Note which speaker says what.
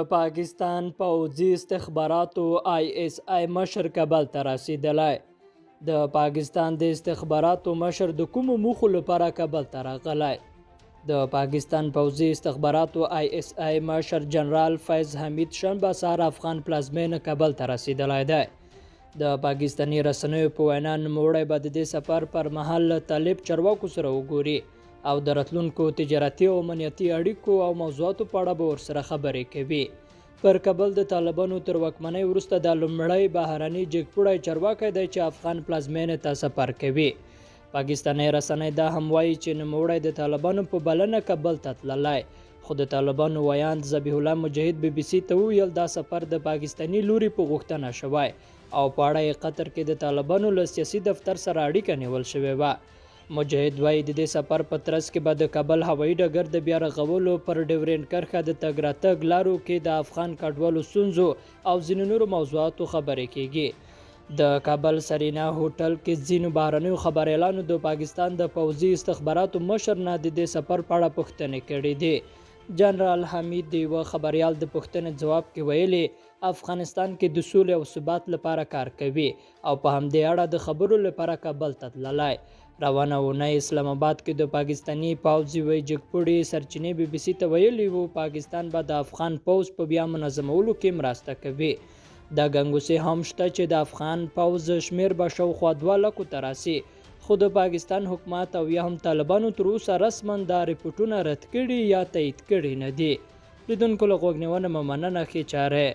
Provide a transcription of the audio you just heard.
Speaker 1: د پاکستان پوځي استخباراتو ISI مشر کابل ته رسیدلی. د پاکستان د استخباراتو مشر د کومو موخو لپاره کابل ته راغلی؟ د پاکستان پوځي استخباراتو ISI مشر جنرال فیض حمید شنبه سهار افغان پلازمینه کابل ته رسیدلی دی. د پاکستاني رسنیو په وینا نوموړی به د دې سفر پر مهال طالب چارواکو سره وګوري او د راتلونکو تجارتي او امنیتي اړیکو او موضوعاتو په اړه به ورسره خبرې کوي. پر کابل د طالبانو تر واکمنۍ وروسته د لومړی بهرني جګپوړی چارواکی دی چې افغان پلازمینې ته سفر کوي. پاکستاني رسنۍ دا هم وایي چې نوموړی د طالبانو په بلنه کابل ته تللی، خو د طالبانو ویاند ذبیح الله مجاهد BBC ته وویل دا سفر د پاکستاني لوري په غوښتنه شوی او په اړه یې قطر کې د طالبانو له سیاسي دفتر سره اړیکه نیول شوې وه. مجاهد وایي د دې سفر په ترڅ کې به د کابل هوایي ډګر د بیا رغولو پر ډیورنډ کرښه د تګ راتګ لارو کې د افغان کډوالو ستونزو او ځینو نورو موضوعاتو خبرې کیږي. د کابل سرینا هوټل کې ځینو بهرنیو خبریالانو د پاکستان د پوځي استخباراتو مشر نه د دې سفر په اړه پوښتنې کړې دي. جنرال حمید د یوه خبریال د پوښتنې ځواب کې ویلي افغانستان کې د سولې او ثبات لپاره کار کوي او په همدې اړه د خبرو لپاره کابل ته تللی. روانه اونۍ اسلام آباد کې د پاکستاني پوځي یوې جګپوړي سرچینې BBC ته ویلي وو پاکستان به د افغان پوځ په بیا منظمولو کې مرسته کوي. دا ګنګوسې هم شته چې د افغان پوځ شمیر به شاوخوا 2 لکو ته راسي، خو د پاکستان حکومت او یا هم طالبانو تر اوسه رسما دا رپوټونه رد کړي یا تایید کړي نه دي. لیدونکو له غوږ نیونه مننه ښې چاره.